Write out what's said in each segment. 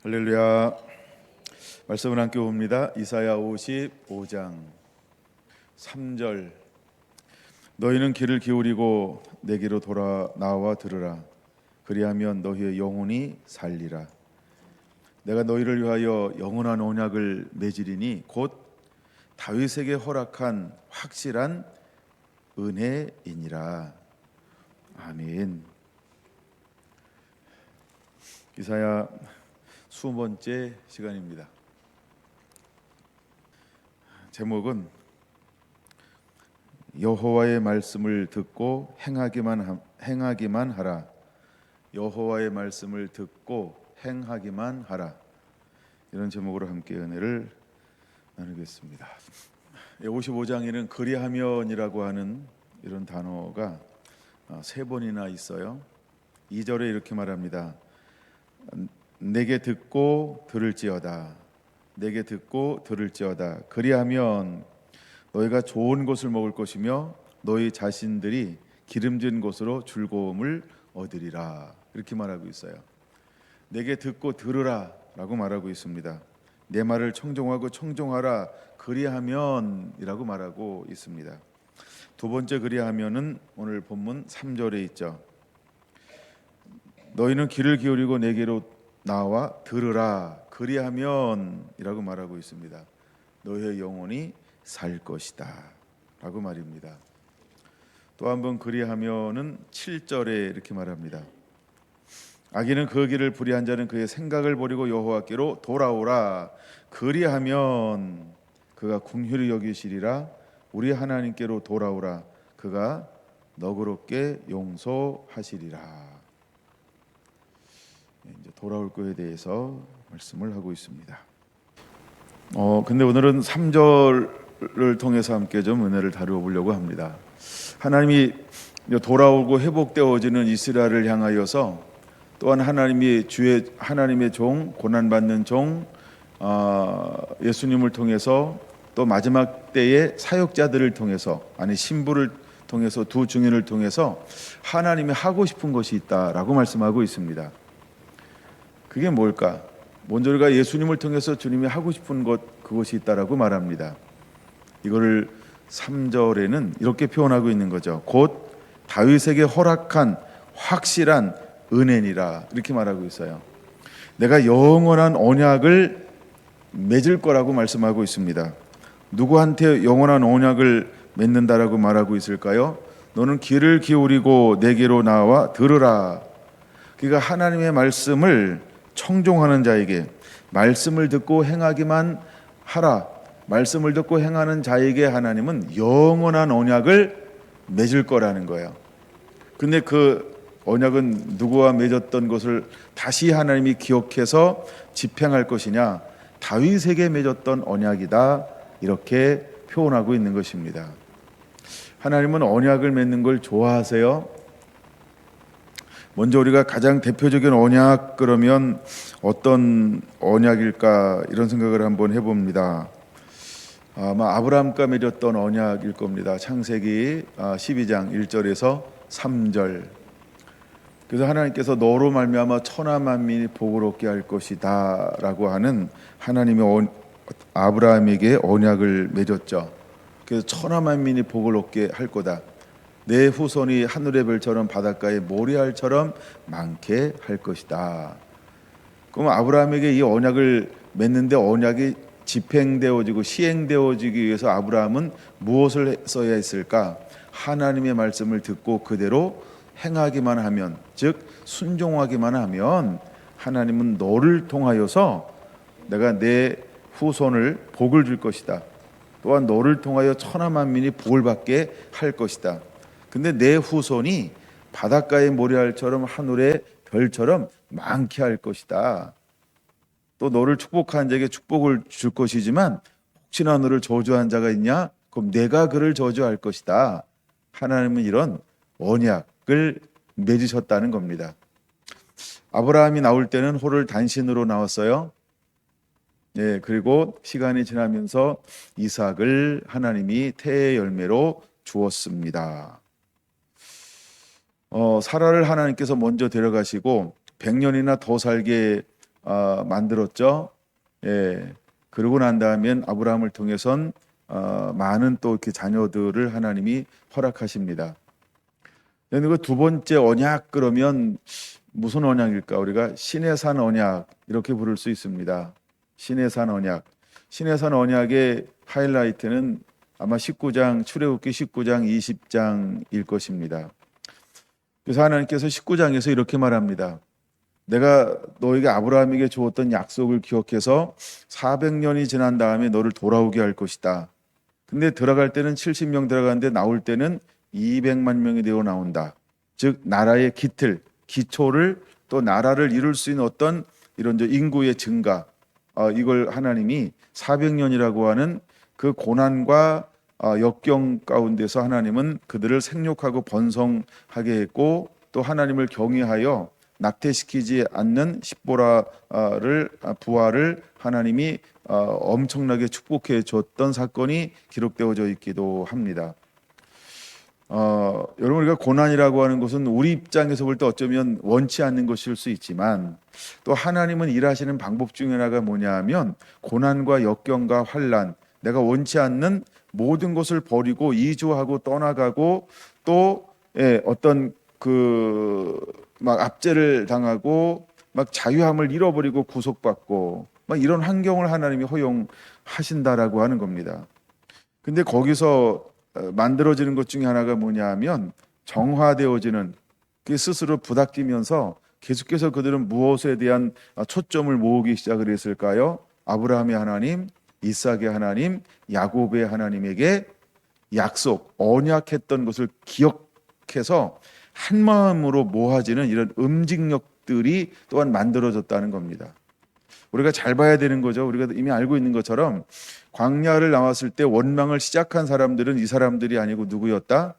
할렐루야. 말씀을 함께 봅니다. 이사야 55장 3절. 너희는 귀를 기울이고 내게로 돌아 나와 들으라. 그리하면 너희의 영혼이 살리라. 내가 너희를 위하여 영원한 언약을 맺으리니 곧 다윗에게 허락한 확실한 은혜이니라. 아멘. 이사야 20번째 시간입니다. 제목은 여호와의 말씀을 듣고 행하기만 하라. 여호와의 말씀을 듣고 행하기만 하라. 이런 제목으로 함께 은혜를 나누겠습니다. 55장에는 그리하면이라고 하는 이런 단어가 세 번이나 있어요. 2절에 이렇게 말합니다. 내게 듣고 들을지어다. 내게 듣고 들을지어다. 그리하면 너희가 좋은 것을 먹을 것이며 너희 자신들이 기름진 곳으로 즐거움을 얻으리라. 이렇게 말하고 있어요. 내게 듣고 들으라 라고 말하고 있습니다. 내 말을 청종하라. 그리하면이라고 말하고 있습니다. 두 번째 그리하면은 오늘 본문 3절에 있죠. 너희는 귀를 기울이고 내게로 나와 들으라. 그리하면이라고 말하고 있습니다. 너희의 영혼이 살 것이다 라고 말입니다. 또 한 번 그리하면은 7절에 이렇게 말합니다. 악인은 그 길을 불의한 자는 그의 생각을 버리고 여호와께로 돌아오라. 그리하면 그가 긍휼히 여기시리라. 우리 하나님께로 돌아오라. 그가 너그럽게 용서하시리라. 이제 돌아올 거에 대해서 말씀을 하고 있습니다. 근데 오늘은 3절을 통해서 함께 좀 은혜를 다루어 보려고 합니다. 하나님이 돌아오고 회복되어지는 이스라엘을 향하여서 또한 하나님의 종, 고난받는 종 예수님을 통해서 또 마지막 때의 사역자들을 통해서 신부를 통해서 두 증인을 통해서 하나님이 하고 싶은 것이 있다라고 말씀하고 있습니다. 그게 뭘까? 먼저 우리가 예수님을 통해서 주님이 하고 싶은 것, 그것이 있다라고 말합니다. 이거를 3절에는 이렇게 표현하고 있는 거죠. 곧 다윗에게 허락한 확실한 은혜니라. 이렇게 말하고 있어요. 내가 영원한 언약을 맺을 거라고 말씀하고 있습니다. 누구한테 영원한 언약을 맺는다라고 말하고 있을까요? 너는 귀를 기울이고 내게로 나와 들으라. 그러니까 하나님의 말씀을 청종하는 자에게, 말씀을 듣고 행하기만 하라. 말씀을 듣고 행하는 자에게 하나님은 영원한 언약을 맺을 거라는 거예요. 근데 그 언약은 누구와 맺었던 것을 다시 하나님이 기억해서 집행할 것이냐? 다윗에게 맺었던 언약이다. 이렇게 표현하고 있는 것입니다. 하나님은 언약을 맺는 걸 좋아하세요? 먼저 우리가 가장 대표적인 언약, 그러면 어떤 언약일까 이런 생각을 한번 해봅니다. 아마 아브라함과 맺었던 언약일 겁니다. 창세기 12장 1절에서 3절. 그래서 하나님께서 너로 말미암아 천하 만민이 복을 얻게 할 것이다 라고 하는 하나님의 아브라함에게 언약을 맺었죠. 그래서 천하 만민이 복을 얻게 할 거다. 내 후손이 하늘의 별처럼 바닷가의 모래알처럼 많게 할 것이다. 그럼 아브라함에게 이 언약을 맺는데 언약이 집행되어지고 시행되어지기 위해서 아브라함은 무엇을 써야 했을까? 하나님의 말씀을 듣고 그대로 행하기만 하면, 즉 순종하기만 하면 하나님은 너를 통하여서 내가 내 후손을 복을 줄 것이다. 또한 너를 통하여 천하 만민이 복을 받게 할 것이다. 근데 내 후손이 바닷가의 모래알처럼 하늘의 별처럼 많게 할 것이다. 또 너를 축복한 자에게 축복을 줄 것이지만 혹시나 너를 저주한 자가 있냐? 그럼 내가 그를 저주할 것이다. 하나님은 이런 언약을 맺으셨다는 겁니다. 아브라함이 나올 때는 호를 단신으로 나왔어요. 네, 그리고 시간이 지나면서 이삭을 하나님이 태의 열매로 주었습니다. 사라를 하나님께서 먼저 데려가시고 100년이나 더 살게 만들었죠. 예. 그러고 난 다음엔 아브라함을 통해선 많은 또 이렇게 자녀들을 하나님이 허락하십니다. 그리고 두 번째 언약 그러면 무슨 언약일까? 우리가 신의 산 언약 이렇게 부를 수 있습니다. 신의 산 언약. 신의 산 언약의 하이라이트는 아마 19장 출애굽기 19장 20장일 것입니다. 그래서 하나님께서 19장에서 이렇게 말합니다. 내가 너에게 아브라함에게 주었던 약속을 기억해서 400년이 지난 다음에 너를 돌아오게 할 것이다. 근데 들어갈 때는 70명 들어가는데 나올 때는 200만 명이 되어 나온다. 즉 나라의 기초를 또 나라를 이룰 수 있는 어떤 이런 인구의 증가, 이걸 하나님이 400년이라고 하는 그 고난과 역경 가운데서 하나님은 그들을 생육하고 번성하게 했고 또 하나님을 경외하여 낙태시키지 않는 십보라를 부하를 하나님이 엄청나게 축복해 줬던 사건이 기록되어져 있기도 합니다. 여러분 우리가 고난이라고 하는 것은 우리 입장에서 볼 때 어쩌면 원치 않는 것일 수 있지만 또 하나님은 일하시는 방법 중에 하나가 뭐냐하면 고난과 역경과 환난, 내가 원치 않는 모든 것을 버리고 이주하고 떠나가고 또 어떤 막 압제를 당하고 막 자유함을 잃어버리고 구속받고 막 이런 환경을 하나님이 허용하신다라고 하는 겁니다. 근데 거기서 만들어지는 것 중에 하나가 뭐냐하면 정화되어지는 그 스스로 부닥치면서 계속해서 그들은 무엇에 대한 초점을 모으기 시작을 했을까요? 아브라함의 하나님, 이삭의 하나님, 야곱의 하나님에게 약속, 언약했던 것을 기억해서 한 마음으로 모아지는 이런 움직력들이 또한 만들어졌다는 겁니다. 우리가 잘 봐야 되는 거죠. 우리가 이미 알고 있는 것처럼 광야를 나왔을 때 원망을 시작한 사람들은 이 사람들이 아니고 누구였다?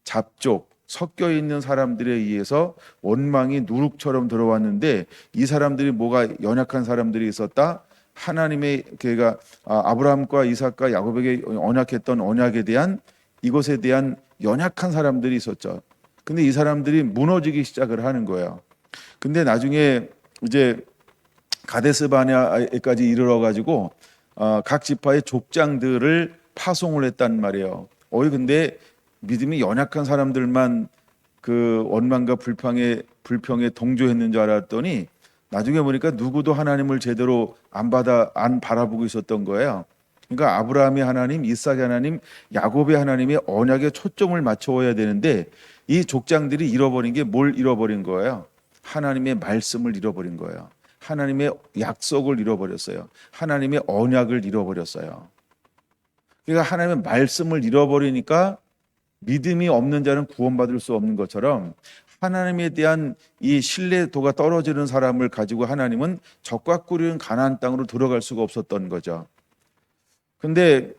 잡족, 섞여 있는 사람들에 의해서 원망이 누룩처럼 들어왔는데 이 사람들이 뭐가 연약한 사람들이 있었다? 하나님의 걔가 아브라함과 이삭과 야곱에게 언약했던 언약에 대한 이것에 대한 연약한 사람들이 있었죠. 근데 이 사람들이 무너지기 시작을 하는 거예요. 근데 나중에 이제 가데스 바네아에까지 이르러 가지고 각 지파의 족장들을 파송을 했단 말이에요. 근데 믿음이 연약한 사람들만 그 원망과 불평에 동조했는 줄 알았더니 나중에 보니까 누구도 하나님을 제대로 안 바라보고 있었던 거예요. 그러니까 아브라함의 하나님, 이삭의 하나님, 야곱의 하나님의 언약에 초점을 맞춰야 되는데 이 족장들이 잃어버린 게 뭘 잃어버린 거예요? 하나님의 말씀을 잃어버린 거예요. 하나님의 약속을 잃어버렸어요. 하나님의 언약을 잃어버렸어요. 그러니까 하나님의 말씀을 잃어버리니까 믿음이 없는 자는 구원받을 수 없는 것처럼 하나님에 대한 이 신뢰도가 떨어지는 사람을 가지고 하나님은 적과 꿀이는 가나안 땅으로 들어갈 수가 없었던 거죠. 근데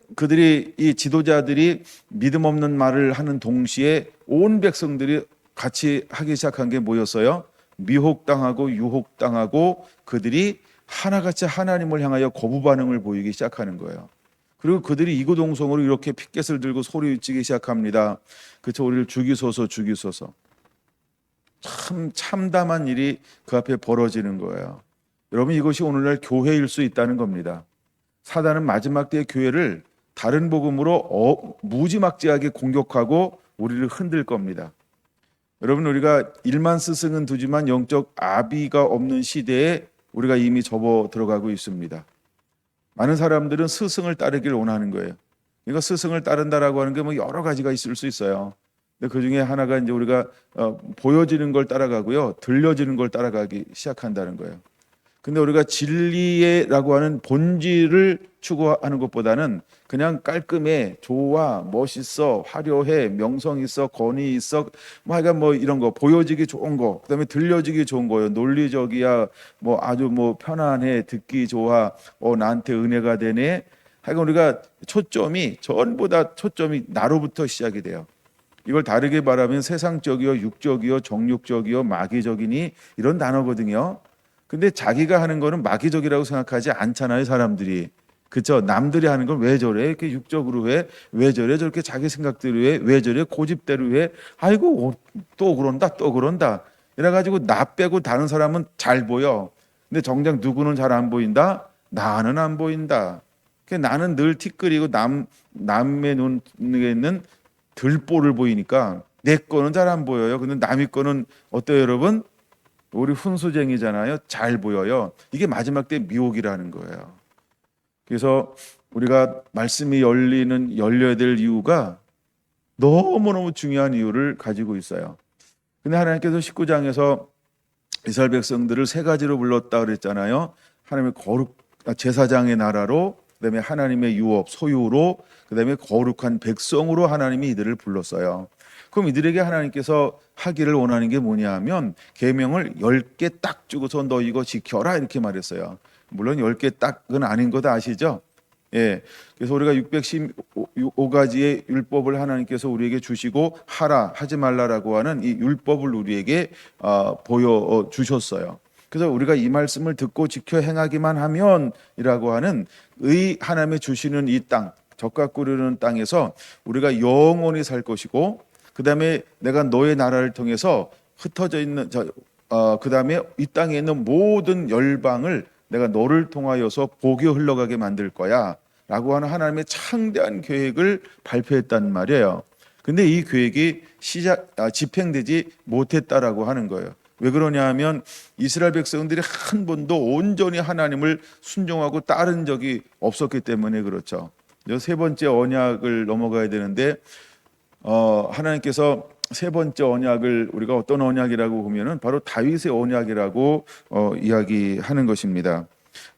이 지도자들이 믿음 없는 말을 하는 동시에 온 백성들이 같이 하기 시작한 게 뭐였어요? 미혹당하고 유혹당하고 그들이 하나같이 하나님을 향하여 거부 반응을 보이기 시작하는 거예요. 그리고 그들이 이구동성으로 이렇게 핏겟을 들고 소리치기 시작합니다. 그쵸? 우리를 죽이소서 죽이소서. 참 참담한 일이 그 앞에 벌어지는 거예요. 여러분 이것이 오늘날 교회일 수 있다는 겁니다. 사단은 마지막 때의 교회를 다른 복음으로 무지막지하게 공격하고 우리를 흔들 겁니다. 여러분 우리가 일만 스승은 두지만 영적 아비가 없는 시대에 우리가 이미 접어 들어가고 있습니다. 많은 사람들은 스승을 따르길 원하는 거예요. 그러니까 스승을 따른다라고 하는 게 뭐 여러 가지가 있을 수 있어요. 근데 그 중에 하나가 이제 우리가 보여지는 걸 따라가고요, 들려지는 걸 따라가기 시작한다는 거예요. 근데 우리가 진리라고 하는 본질을 추구하는 것보다는 그냥 깔끔해, 좋아, 멋있어, 화려해, 명성 있어, 권위 있어, 뭐 하여간 뭐 이런 거 보여지기 좋은 거, 그다음에 들려지기 좋은 거예요. 논리적이야, 뭐 아주 뭐 편안해, 듣기 좋아, 나한테 은혜가 되네. 하여간 우리가 전부 다 초점이 나로부터 시작이 돼요. 이걸 다르게 말하면 세상적이요, 육적이요, 정욕적이요, 마귀적이니 이런 단어거든요. 근데 자기가 하는 거는 마귀적이라고 생각하지 않잖아요, 사람들이. 그렇죠? 남들이 하는 건 왜 저래? 이렇게 육적으로 해? 왜 저래? 저렇게 자기 생각대로 해? 왜 저래? 고집대로 해? 아이고 또 그런다. 이래가지고 나 빼고 다른 사람은 잘 보여. 근데 정작 누구는 잘 안 보인다? 나는 안 보인다. 나는 늘 티끌이고 남의 눈에 있는 들보를 보이니까 내 거는 잘 안 보여요. 근데 남의 거는 어때요, 여러분? 우리 훈수쟁이잖아요. 잘 보여요. 이게 마지막 때 미혹이라는 거예요. 그래서 우리가 말씀이 열려야 될 이유가 너무너무 중요한 이유를 가지고 있어요. 근데 하나님께서 19장에서 이스라엘 백성들을 세 가지로 불렀다 그랬잖아요. 하나님의 제사장의 나라로, 그다음에 하나님의 유업, 소유로, 그다음에 거룩한 백성으로 하나님이 이들을 불렀어요. 그럼 이들에게 하나님께서 하기를 원하는 게 뭐냐 하면 계명을 10개 딱 주고서 너 이거 지켜라 이렇게 말했어요. 물론 10개 딱은 아닌 거 다 아시죠? 예. 그래서 우리가 615가지의 율법을 하나님께서 우리에게 주시고 하라, 하지 말라라고 하는 이 율법을 우리에게 보여 주셨어요. 그래서 우리가 이 말씀을 듣고 지켜 행하기만 하면이라고 하는 하나님의 주시는 이 땅, 젖과 꿀 흐르는 땅에서 우리가 영원히 살 것이고, 그 다음에 내가 너의 나라를 통해서 흩어져 있는 그 다음에 이 땅에 있는 모든 열방을 내가 너를 통하여서 복이 흘러가게 만들 거야 라고 하는 하나님의 창대한 계획을 발표했단 말이에요. 근데 이 계획이 집행되지 못했다라고 하는 거예요. 왜 그러냐 하면 이스라엘 백성들이 한 번도 온전히 하나님을 순종하고 따른 적이 없었기 때문에 그렇죠. 세 번째 언약을 넘어가야 되는데 하나님께서 세 번째 언약을 우리가 어떤 언약이라고 보면은 바로 다윗의 언약이라고 이야기하는 것입니다.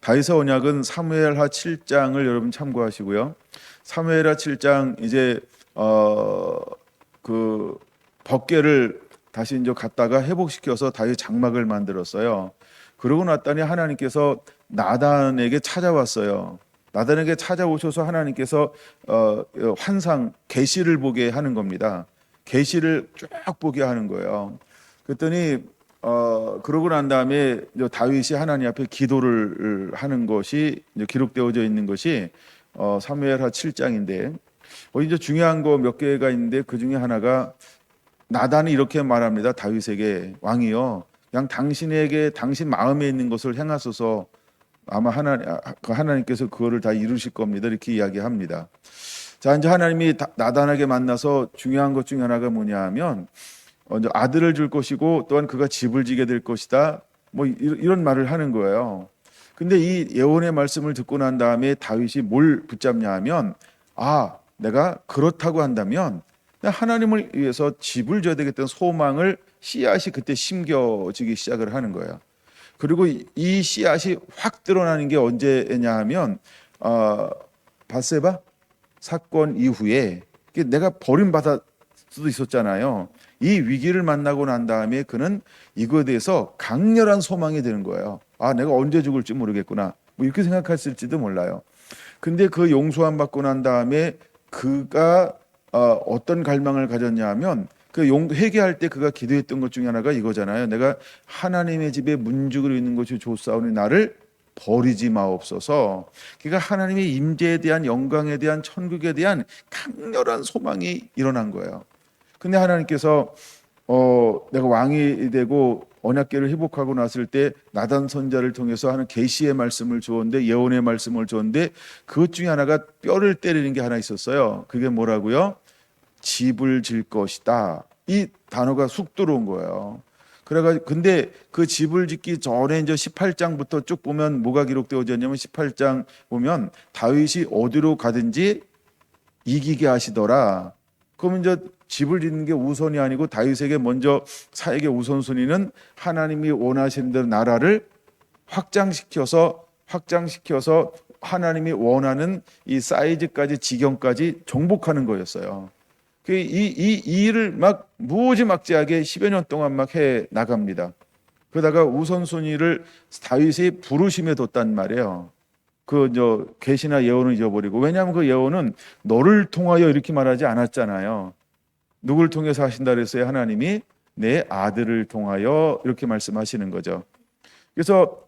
다윗의 언약은 사무엘하 7장을 여러분 참고하시고요. 사무엘하 7장 이제 그 법궤를 다시 이제 갖다가 회복시켜서 다윗 장막을 만들었어요. 그러고 났더니 하나님께서 나단에게 찾아왔어요. 나단에게 찾아오셔서 하나님께서 환상 계시를 보게 하는 겁니다. 계시를 쭉 보게 하는 거예요. 그랬더니 그러고 난 다음에 다윗이 하나님 앞에 기도를 하는 것이 이제 기록되어져 있는 것이 사무엘하 7장인데 이제 중요한 거 몇 개가 있는데 그 중에 하나가 나단이 이렇게 말합니다. 다윗에게 왕이요, 그냥 당신에게 당신 마음에 있는 것을 행하소서. 아마 하나님께서 그거를 다 이루실 겁니다. 이렇게 이야기합니다. 자, 이제 하나님이 나단에게 만나서 중요한 것 중에 하나가 뭐냐 하면 먼저 아들을 줄 것이고 또한 그가 집을 지게 될 것이다. 뭐 이런 말을 하는 거예요. 근데 이 예언의 말씀을 듣고 난 다음에 다윗이 뭘 붙잡냐 하면 내가 그렇다고 한다면 하나님을 위해서 집을 져야 되겠다는 소망을 씨앗이 그때 심겨지기 시작을 하는 거예요. 그리고 이 씨앗이 확 드러나는 게 언제냐 하면 밧세바 사건 이후에 내가 버림받을 수도 있었잖아요. 이 위기를 만나고 난 다음에 그는 이거에 대해서 강렬한 소망이 되는 거예요. 내가 언제 죽을지 모르겠구나, 뭐 이렇게 생각했을지도 몰라요. 근데 그 용서함 받고 난 다음에 그가 어떤 갈망을 가졌냐 하면 회개할 때 그가 기도했던 것 중에 하나가 이거잖아요. 내가 하나님의 집에 문죽을 있는 것이 좋사오니 나를 버리지 마옵소서. 그러니까 하나님의 임재에 대한, 영광에 대한, 천국에 대한 강렬한 소망이 일어난 거예요. 근데 하나님께서 내가 왕이 되고 언약궤를 회복하고 났을 때 나단 선자를 통해서 하는 계시의 말씀을 주었는데, 예언의 말씀을 주었는데 그것 중에 하나가 뼈를 때리는 게 하나 있었어요. 그게 뭐라고요? 집을 질 것이다. 이 단어가 쑥 들어온 거예요. 그래가지고 근데 그 집을 짓기 전에 이제 18장부터 쭉 보면 뭐가 기록되어져 있냐면 18장 보면 다윗이 어디로 가든지 이기게 하시더라. 그러면 이제 집을 짓는 게 우선이 아니고 다윗에게 먼저 사역의 우선순위는 하나님이 원하시는 대로 나라를 확장시켜서 하나님이 원하는 이 사이즈까지, 지경까지 정복하는 거였어요. 이 일을 막 무지막지하게 10여 년 동안 막 해 나갑니다. 그러다가 우선순위를 다윗이 부르심에 뒀단 말이에요. 계시나 예언을 잊어버리고. 왜냐하면 그 예언은 너를 통하여 이렇게 말하지 않았잖아요. 누굴 통해서 하신다 그랬어요? 하나님이 내 아들을 통하여 이렇게 말씀하시는 거죠. 그래서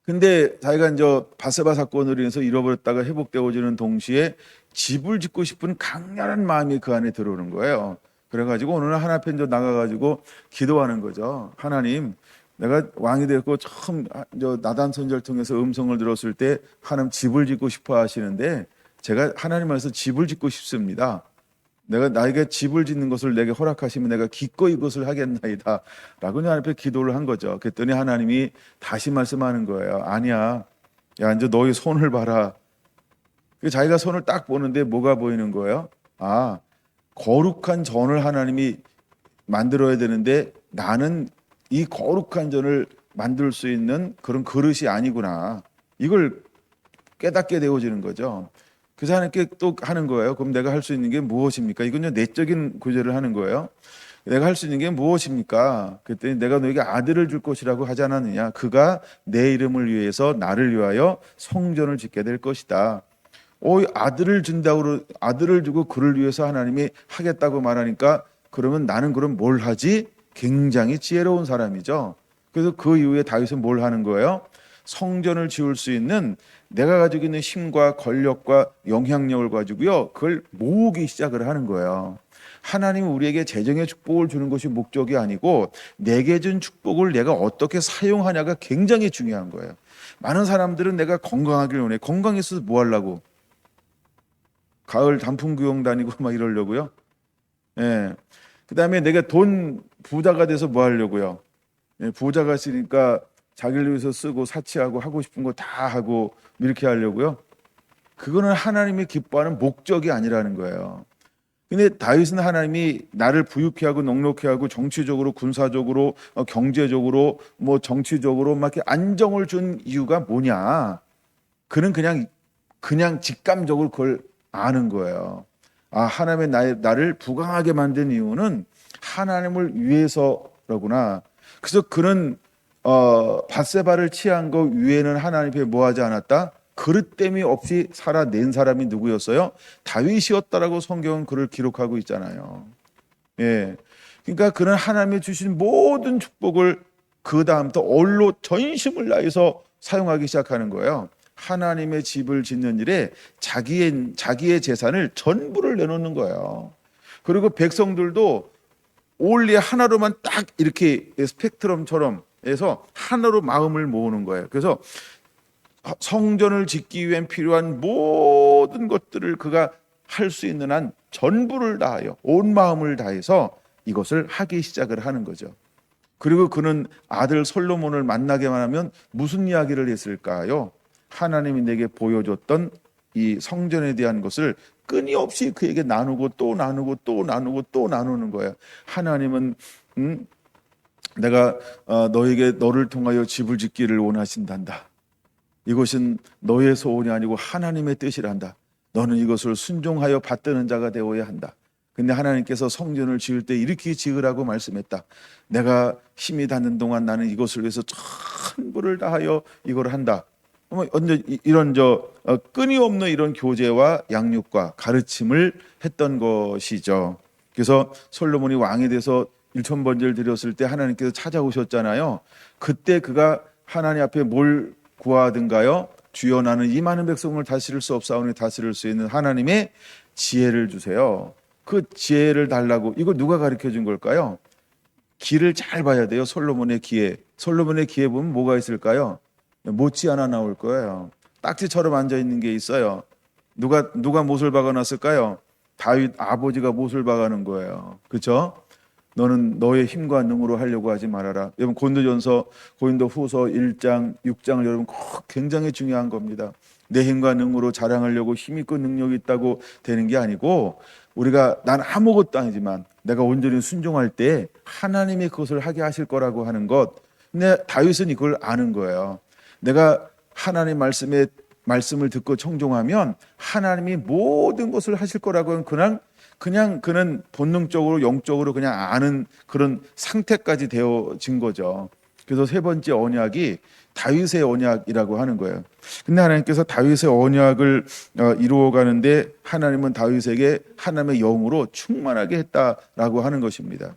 근데 자기가 이제 밧세바 사건으로 인해서 잃어버렸다가 회복되어지는 동시에 집을 짓고 싶은 강렬한 마음이 그 안에 들어오는 거예요. 그래가지고 어느 날 하나님 앞에 나가가지고 기도하는 거죠. 하나님, 내가 왕이 됐고 처음 저 나단 선지자를 통해서 음성을 들었을 때 하나님 집을 짓고 싶어 하시는데 제가 하나님 안에서 집을 짓고 싶습니다. 내가 나에게 집을 짓는 것을 내게 허락하시면 내가 기꺼이 그것을 하겠나이다 라고 하나님 앞에 기도를 한 거죠. 그랬더니 하나님이 다시 말씀하는 거예요. 아니야, 야 이제 너희 손을 봐라. 자기가 손을 딱 보는데 뭐가 보이는 거예요? 아, 거룩한 전을 하나님이 만들어야 되는데 나는 이 거룩한 전을 만들 수 있는 그런 그릇이 아니구나. 이걸 깨닫게 되어지는 거죠. 그래서 하나님께 또 하는 거예요. 그럼 내가 할 수 있는 게 무엇입니까? 이건요 내적인 구제를 하는 거예요. 내가 할 수 있는 게 무엇입니까? 그랬더니 내가 너에게 아들을 줄 것이라고 하지 않았느냐? 그가 내 이름을 위해서 나를 위하여 성전을 짓게 될 것이다. 아들을 준다고 아들을 주고 그를 위해서 하나님이 하겠다고 말하니까 그러면 나는 그럼 뭘 하지? 굉장히 지혜로운 사람이죠. 그래서 그 이후에 다윗은 뭘 하는 거예요? 성전을 지을 수 있는 내가 가지고 있는 힘과 권력과 영향력을 가지고요, 그걸 모으기 시작을 하는 거예요. 하나님은 우리에게 재정의 축복을 주는 것이 목적이 아니고 내게 준 축복을 내가 어떻게 사용하냐가 굉장히 중요한 거예요. 많은 사람들은 내가 건강하길 원해. 건강했어서 뭐 하려고? 가을 단풍 구경 다니고 막 이러려고요. 예. 그다음에 내가 돈 부자가 돼서 뭐 하려고요? 예, 부자가 있으니까 자기를 위해서 쓰고 사치하고 하고 싶은 거 다 하고 이렇게 하려고요. 그거는 하나님이 기뻐하는 목적이 아니라는 거예요. 근데 다윗은 하나님이 나를 부유케 하고 넉넉케 하고 정치적으로 군사적으로 경제적으로 뭐 정치적으로 막 이렇게 안정을 준 이유가 뭐냐? 그는 그냥 직감적으로 그걸 아는 거예요. 아, 하나님의 나를 부강하게 만든 이유는 하나님을 위해서라구나. 그래서 그는 밧세바를 취한 거 위에는 하나님 앞에 뭐하지 않았다? 그릇됨이 없이 살아낸 사람이 누구였어요? 다윗이었다라고 성경은 그를 기록하고 있잖아요. 예, 그러니까 그는 하나님이 주신 모든 축복을 그 다음부터 올로 전심을 다해서 사용하기 시작하는 거예요. 하나님의 집을 짓는 일에 자기의 재산을 전부를 내놓는 거예요. 그리고 백성들도 올리 하나로만 딱 이렇게 스펙트럼처럼 해서 하나로 마음을 모으는 거예요. 그래서 성전을 짓기 위한 필요한 모든 것들을 그가 할 수 있는 한 전부를 다하여 온 마음을 다해서 이것을 하기 시작을 하는 거죠. 그리고 그는 아들 솔로몬을 만나게만 하면 무슨 이야기를 했을까요? 하나님이 내게 보여줬던 이 성전에 대한 것을 끊임없이 그에게 나누고 또 나누고 또 나누고 또 나누는 거예요. 하나님은 내가 너를 통하여 집을 짓기를 원하신단다. 이것은 너의 소원이 아니고 하나님의 뜻이란다. 너는 이것을 순종하여 받드는 자가 되어야 한다. 근데 하나님께서 성전을 지을 때 이렇게 지으라고 말씀했다. 내가 힘이 닿는 동안 나는 이것을 위해서 전부를 다하여 이걸 한다. 이런 끊임없는 이런 교제와 양육과 가르침을 했던 것이죠. 그래서 솔로몬이 왕이 돼서 1,000번제를 드렸을 때 하나님께서 찾아오셨잖아요. 그때 그가 하나님 앞에 뭘 구하든가요? 주여 나는 이 많은 백성을 다스릴 수 없사오니 다스릴 수 있는 하나님의 지혜를 주세요. 그 지혜를 달라고. 이걸 누가 가르쳐 준 걸까요? 기를 잘 봐야 돼요. 솔로몬의 기에. 솔로몬의 기에 보면 뭐가 있을까요? 못지 하나 나올 거예요. 딱지처럼 앉아 있는 게 있어요. 누가 못을 박아놨을까요? 다윗 아버지가 못을 박아놓은 거예요. 그렇죠? 너는 너의 힘과 능으로 하려고 하지 말아라. 여러분 고린도 후서 1장 6장을 여러분 꼭 굉장히 중요한 겁니다. 내 힘과 능으로 자랑하려고 힘 있고 능력이 있다고 되는 게 아니고 우리가 난 아무것도 아니지만 내가 온전히 순종할 때 하나님이 그것을 하게 하실 거라고 하는 것. 근데 다윗은 이걸 아는 거예요. 내가 하나님 말씀을 듣고 청종하면 하나님이 모든 것을 하실 거라고 하는 그냥 그는 본능적으로 영적으로 그냥 아는 그런 상태까지 되어진 거죠. 그래서 세 번째 언약이 다윗의 언약이라고 하는 거예요. 근데 하나님께서 다윗의 언약을 이루어가는데 하나님은 다윗에게 하나님의 영으로 충만하게 했다라고 하는 것입니다.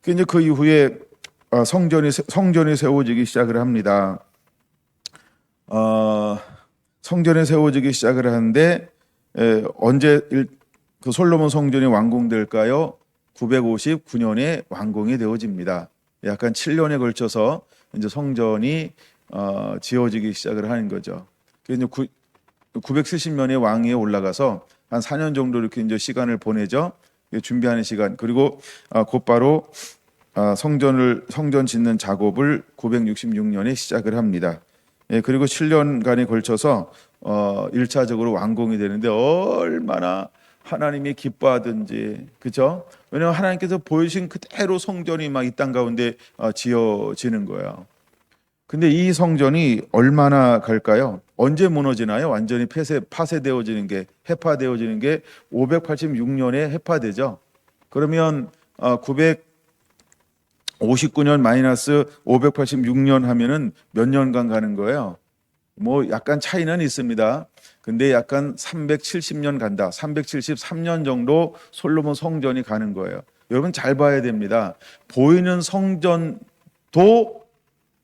이제 그 이후에 성전이 세워지기 시작을 합니다. 성전이 세워지기 시작을 하는데 언제 그 솔로몬 성전이 완공될까요? 959년에 완공이 되어집니다. 약간 7년에 걸쳐서 이제 성전이 지어지기 시작을 하는 거죠. 그래서 970년에 왕위에 올라가서 한 4년 정도 이렇게 이제 시간을 보내죠. 준비하는 시간. 그리고 곧바로 성전 짓는 작업을 966년에 시작을 합니다. 그리고 7년간에 걸쳐서 1차적으로 완공이 되는데 얼마나 하나님이 기뻐하든지, 그죠? 왜냐하면 하나님께서 보여주신 그대로 성전이 막 이 땅 가운데 지어지는 거예요. 근데 이 성전이 얼마나 갈까요? 언제 무너지나요? 완전히 파쇄되어지는 게, 해파되어지는 게 586년에 해파되죠. 그러면 959년 마이너스 586년 하면은 몇 년간 가는 거예요? 뭐 약간 차이는 있습니다. 근데 약간 370년 간다. 373년 정도 솔로몬 성전이 가는 거예요. 여러분 잘 봐야 됩니다. 보이는 성전도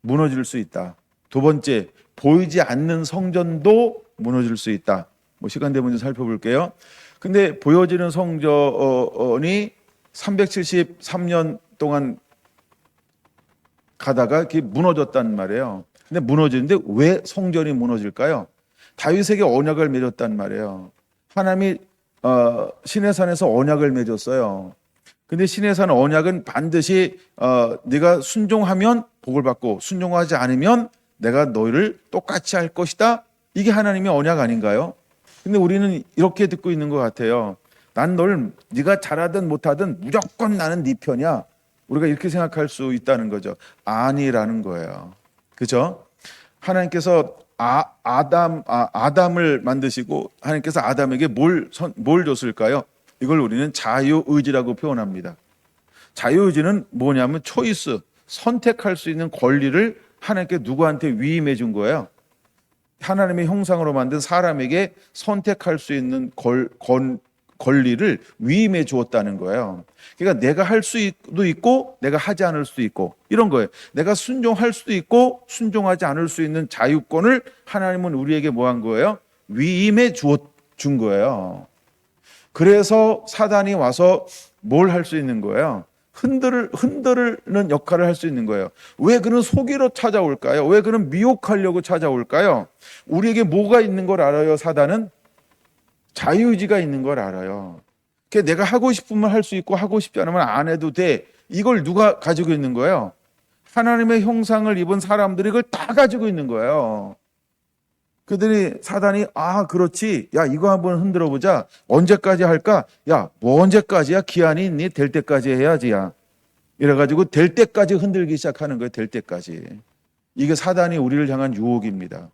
무너질 수 있다. 두 번째, 보이지 않는 성전도 무너질 수 있다. 뭐 시간 되면 좀 살펴볼게요. 근데 보여지는 성전이 373년 동안 가다가 이렇게 무너졌단 말이에요. 근데 무너지는데 왜 성전이 무너질까요? 다윗에게 언약을 맺었단 말이에요. 하나님이 시내산에서 언약을 맺었어요. 근데 시내산 언약은 반드시 네가 순종하면 복을 받고 순종하지 않으면 내가 너희를 똑같이 할 것이다. 이게 하나님의 언약 아닌가요? 근데 우리는 이렇게 듣고 있는 것 같아요. 난 널 네가 잘하든 못하든 무조건 나는 네 편이야. 우리가 이렇게 생각할 수 있다는 거죠. 아니라는 거예요. 그죠? 하나님께서 아담을 만드시고 하나님께서 아담에게 뭘 줬을까요? 이걸 우리는 자유의지라고 표현합니다. 자유의지는 뭐냐면 초이스, 선택할 수 있는 권리를 하나님께 누구한테 위임해 준 거예요. 하나님의 형상으로 만든 사람에게 선택할 수 있는 권리를 위임해 주었다는 거예요. 그러니까 내가 할 수도 있고 내가 하지 않을 수도 있고 이런 거예요. 내가 순종할 수도 있고 순종하지 않을 수 있는 자유권을 하나님은 우리에게 뭐 한 거예요? 위임해 준 거예요. 그래서 사단이 와서 뭘 할 수 있는 거예요? 흔들는 역할을 할 수 있는 거예요. 왜 그는 속이러 찾아올까요? 왜 그는 미혹하려고 찾아올까요? 우리에게 뭐가 있는 걸 알아요? 사단은 자유의지가 있는 걸 알아요. 내가 하고 싶으면 할 수 있고 하고 싶지 않으면 안 해도 돼. 이걸 누가 가지고 있는 거예요? 하나님의 형상을 입은 사람들이 이걸 다 가지고 있는 거예요. 그들이 사단이 그렇지. 야 이거 한번 흔들어 보자. 언제까지 할까? 야 뭐 언제까지야? 기한이 있니? 될 때까지 해야지 야. 이래가지고 될 때까지 흔들기 시작하는 거예요. 될 때까지. 이게 사단이 우리를 향한 유혹입니다.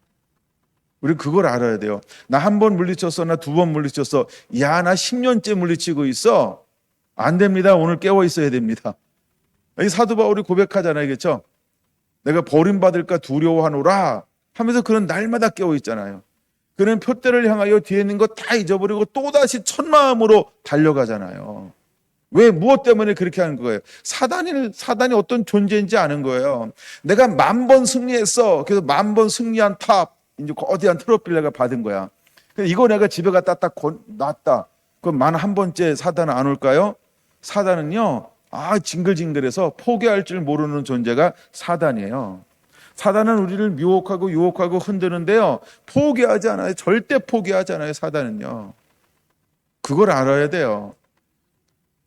우리 그걸 알아야 돼요. 나 한 번 물리쳤어. 나 두 번 물리쳤어. 야 나 10년째 물리치고 있어. 안 됩니다. 오늘 깨워 있어야 됩니다. 이 사도 바울이 고백하잖아요. 그렇죠? 내가 버림받을까 두려워하노라 하면서 그런 날마다 깨어 있잖아요. 그는 표대를 향하여 뒤에 있는 거 다 잊어버리고 또다시 첫마음으로 달려가잖아요. 왜 무엇 때문에 그렇게 하는 거예요? 사단이 어떤 존재인지 아는 거예요. 내가 10,000번 승리했어. 그래서 10,000번 승리한 탑 이제 거대한 트로피를 내가 받은 거야. 이거 내가 집에 갖다 딱 놨다. 그럼 만 한 번째 사단은 안 올까요? 사단은요. 징글징글해서 포기할 줄 모르는 존재가 사단이에요. 사단은 우리를 미혹하고 유혹하고 흔드는데요. 포기하지 않아요. 절대 포기하지 않아요. 사단은요. 그걸 알아야 돼요.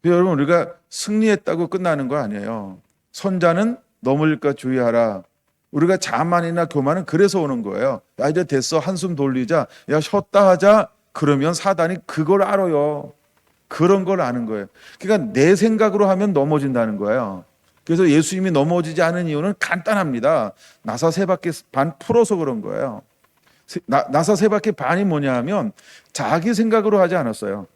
여러분 우리가 승리했다고 끝나는 거 아니에요. 선자는 넘어질까 주의하라. 우리가 자만이나 교만은 그래서 오는 거예요. 야 이제 됐어. 한숨 돌리자. 야 쉬었다 하자. 그러면 사단이 그걸 알아요. 그런 걸 아는 거예요. 그러니까 내 생각으로 하면 넘어진다는 거예요. 그래서 예수님이 넘어지지 않은 이유는 간단합니다. 나사 세 바퀴 반 풀어서 그런 거예요. 나사 세 바퀴 반이 뭐냐 하면 자기 생각으로 하지 않았어요.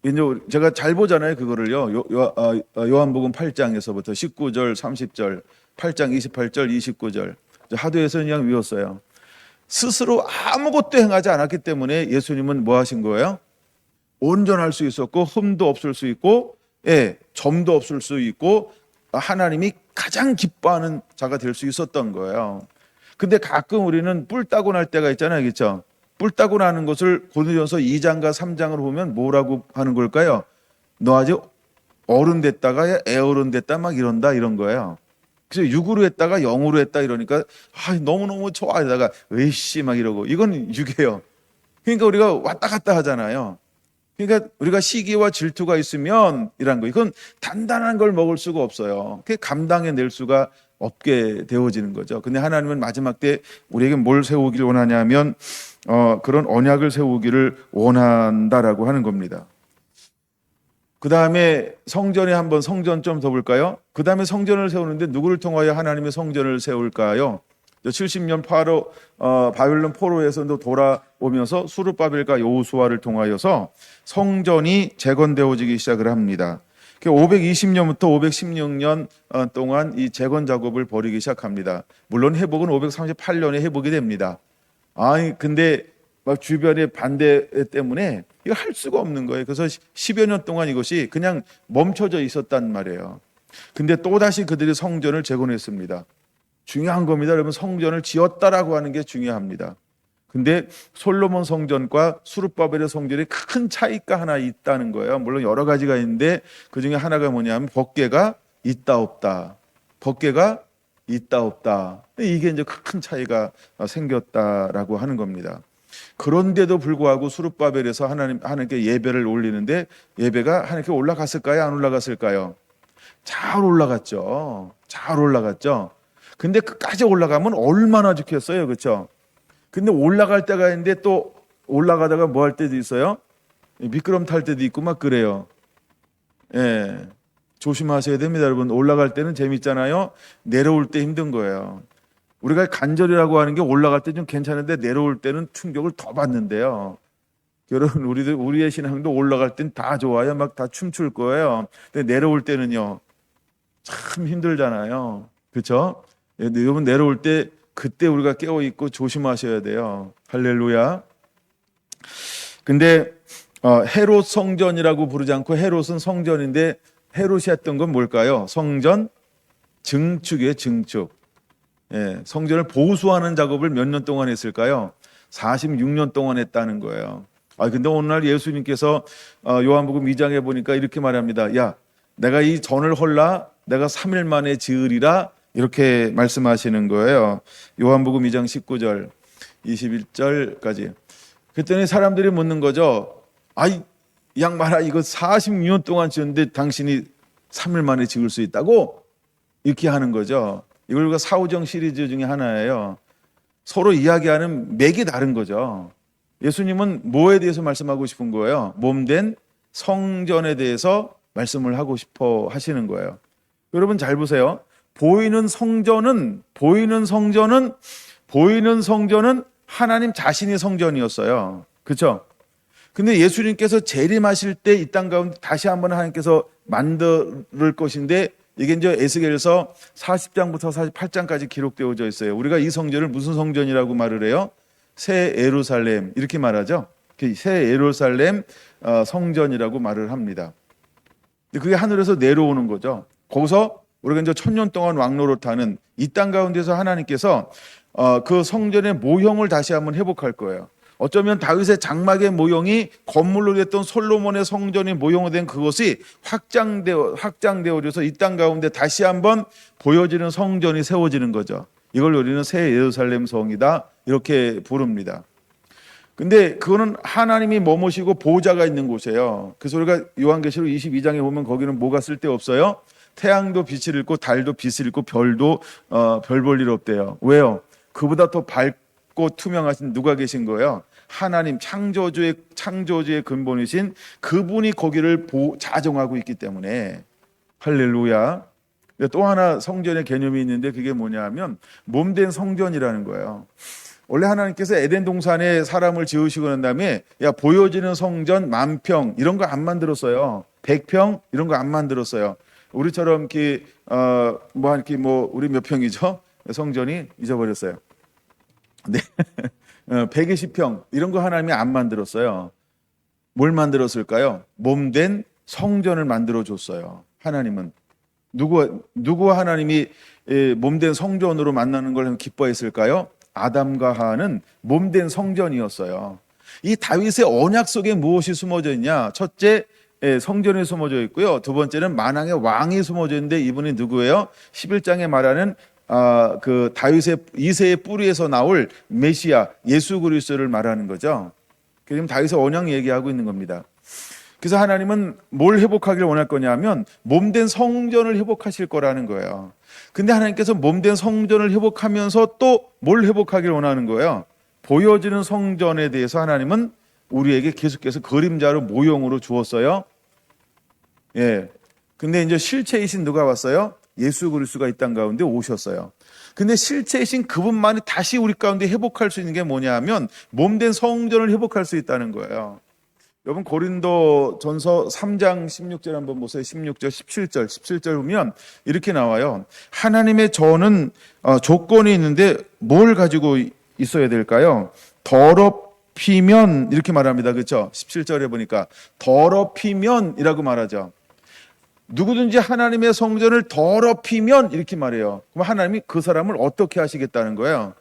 이제 제가 잘 보잖아요. 그거를요. 요한복음 8장에서부터 19절, 30절, 8장 28절, 29절. 하도에서 그냥 외웠어요. 스스로 아무것도 행하지 않았기 때문에 예수님은 뭐 하신 거예요? 온전할 수 있었고 흠도 없을 수 있고 점도 없을 수 있고 하나님이 가장 기뻐하는 자가 될 수 있었던 거예요. 근데 가끔 우리는 뿔 따고 날 때가 있잖아요. 그렇죠? 뿔 따고 나는 것을 고린도전서 2장과 3장을 보면 뭐라고 하는 걸까요? 너 아직 어른 됐다가 애어른 됐다 막 이런다 이런 거예요. 그래서 6으로 했다가 0으로 했다 이러니까 너무너무 좋아 이러다가 으이씨 막 이러고 이건 6이에요. 그러니까 우리가 왔다 갔다 하잖아요. 그러니까 우리가 시기와 질투가 있으면 이란 거 이건 단단한 걸 먹을 수가 없어요. 그게 감당해낼 수가 없게 되어지는 거죠. 근데 하나님은 마지막 때 우리에게 뭘 세우기를 원하냐면 그런 언약을 세우기를 원한다라고 하는 겁니다. 그 다음에 성전에 한번 성전 좀 더 볼까요? 그 다음에 성전을 세우는데 누구를 통하여 하나님의 성전을 세울까요? 70년 바벨론 포로에서도 돌아오면서 수르바벨과 여호수아를 통하여서 성전이 재건되어지기 시작을 합니다. 520년부터 516년 동안 이 재건 작업을 벌이기 시작합니다. 물론 회복은 538년에 회복이 됩니다. 근데 막 주변의 반대 때문에 이거 할 수가 없는 거예요. 그래서 10여 년 동안 이것이 그냥 멈춰져 있었단 말이에요. 근데 또다시 그들이 성전을 재건했습니다. 중요한 겁니다. 여러분, 성전을 지었다라고 하는 게 중요합니다. 근데 솔로몬 성전과 수르바벨의 성전이 큰 차이가 하나 있다는 거예요. 물론 여러 가지가 있는데 그 중에 하나가 뭐냐면 법궤가 있다 없다. 법궤가 있다 없다. 이게 이제 큰 차이가 생겼다라고 하는 겁니다. 그런데도 불구하고 수르바벨에서 하나님께 예배를 올리는데 예배가 하나님께 올라갔을까요? 안 올라갔을까요? 잘 올라갔죠. 잘 올라갔죠. 근데 끝까지 올라가면 얼마나 좋겠어요. 그렇죠? 근데 올라갈 때가 있는데 또 올라가다가 뭐 할 때도 있어요? 미끄럼 탈 때도 있고 막 그래요. 예. 조심하셔야 됩니다, 여러분. 올라갈 때는 재밌잖아요. 내려올 때 힘든 거예요. 우리가 간절이라고 하는 게 올라갈 때 좀 괜찮은데 내려올 때는 충격을 더 받는데요. 여러분, 우리의 신앙도 올라갈 땐 다 좋아요. 막 다 춤출 거예요. 근데 내려올 때는요. 참 힘들잖아요. 그렇죠? 여러분, 내려올 때 그때 우리가 깨어 있고 조심하셔야 돼요. 할렐루야. 근데 헤롯 성전이라고 부르지 않고 헤롯은 성전인데 헤롯이 했던 건 뭘까요? 성전 증축이에요. 증축. 예, 성전을 보수하는 작업을 몇 년 동안 했을까요? 46년 동안 했다는 거예요. 근데 오늘날 예수님께서 요한복음 2장에 보니까 이렇게 말합니다. 야, 내가 이 전을 헐라 내가 3일 만에 지으리라 이렇게 말씀하시는 거예요. 요한복음 2장 19절 21절까지. 그랬더니 사람들이 묻는 거죠. 이 양반아, 이거 46년 동안 지었는데 당신이 3일 만에 지을 수 있다고? 이렇게 하는 거죠. 이걸 우리가 사후정 시리즈 중에 하나예요. 서로 이야기하는 맥이 다른 거죠. 예수님은 뭐에 대해서 말씀하고 싶은 거예요? 몸된 성전에 대해서 말씀을 하고 싶어 하시는 거예요. 여러분 잘 보세요. 보이는 성전은 하나님 자신의 성전이었어요. 그렇죠? 근데 예수님께서 재림하실 때 이 땅 가운데 다시 한번 하나님께서 만들 것인데 이게 이제 에스겔서 40장부터 48장까지 기록되어져 있어요. 우리가 이 성전을 무슨 성전이라고 말을 해요? 새 예루살렘 이렇게 말하죠. 새 예루살렘 성전이라고 말을 합니다. 근데 그게 하늘에서 내려오는 거죠. 거기서 우리가 이제 1000년 동안 왕노릇하는 이 땅 가운데서 하나님께서 그 성전의 모형을 다시 한번 회복할 거예요. 어쩌면 다윗의 장막의 모형이 건물로 됐던 솔로몬의 성전의 모형으로 된 그것이 확장되어져서 이 땅 가운데 다시 한번 보여지는 성전이 세워지는 거죠. 이걸 우리는 새 예루살렘 성이다 이렇게 부릅니다. 근데 그거는 하나님이 머무시고 보좌가 있는 곳이에요. 그래서 우리가 요한계시록 22장에 보면 거기는 뭐가 쓸데없어요? 태양도 빛을 잃고 달도 빛을 잃고 별도 별 볼 일 없대요. 왜요? 그보다 더 밝고 투명하신 누가 계신 거예요? 하나님 창조주의 근본이신 그분이 거기를 자정하고 있기 때문에. 할렐루야. 또 하나 성전의 개념이 있는데 그게 뭐냐 하면 몸된 성전이라는 거예요. 원래 하나님께서 에덴 동산에 사람을 지으시고 난 다음에 보여지는 성전 10,000평 이런 거 안 만들었어요. 100평 이런 거 안 만들었어요. 우리처럼 우리 몇 평이죠? 성전이 잊어버렸어요. 네. 120평 이런 거 하나님이 안 만들었어요. 뭘 만들었을까요? 몸된 성전을 만들어 줬어요. 하나님은 누구 하나님이 몸된 성전으로 만나는 걸 기뻐했을까요? 아담과 하와는 몸된 성전이었어요. 이 다윗의 언약 속에 무엇이 숨어져 있냐? 첫째, 성전에 숨어져 있고요. 두 번째는 만왕의 왕이 숨어져 있는데 이분이 누구예요? 11장에 말하는 그 다윗의 이새의 뿌리에서 나올 메시아 예수 그리스도를 말하는 거죠. 지금 다윗의 언약 얘기하고 있는 겁니다. 그래서 하나님은 뭘 회복하기를 원할 거냐면 몸된 성전을 회복하실 거라는 거예요. 근데 하나님께서 몸된 성전을 회복하면서 또 뭘 회복하기를 원하는 거예요? 보여지는 성전에 대해서 하나님은 우리에게 계속해서 그림자로 모형으로 주었어요. 근데 이제 실체이신 누가 왔어요? 예수 그리스도가 이 땅 가운데 오셨어요. 근데 실체이신 그분만이 다시 우리 가운데 회복할 수 있는 게 뭐냐 하면 몸된 성전을 회복할 수 있다는 거예요. 여러분 고린도 전서 3장 16절 한번 보세요. 16절, 17절 보면 이렇게 나와요. 하나님의 저는 조건이 있는데 뭘 가지고 있어야 될까요? 더럽히면 이렇게 말합니다. 그렇죠? 17절에 보니까 더럽히면이라고 말하죠. 누구든지 하나님의 성전을 더럽히면 이렇게 말해요. 그럼 하나님이 그 사람을 어떻게 하시겠다는 거예요?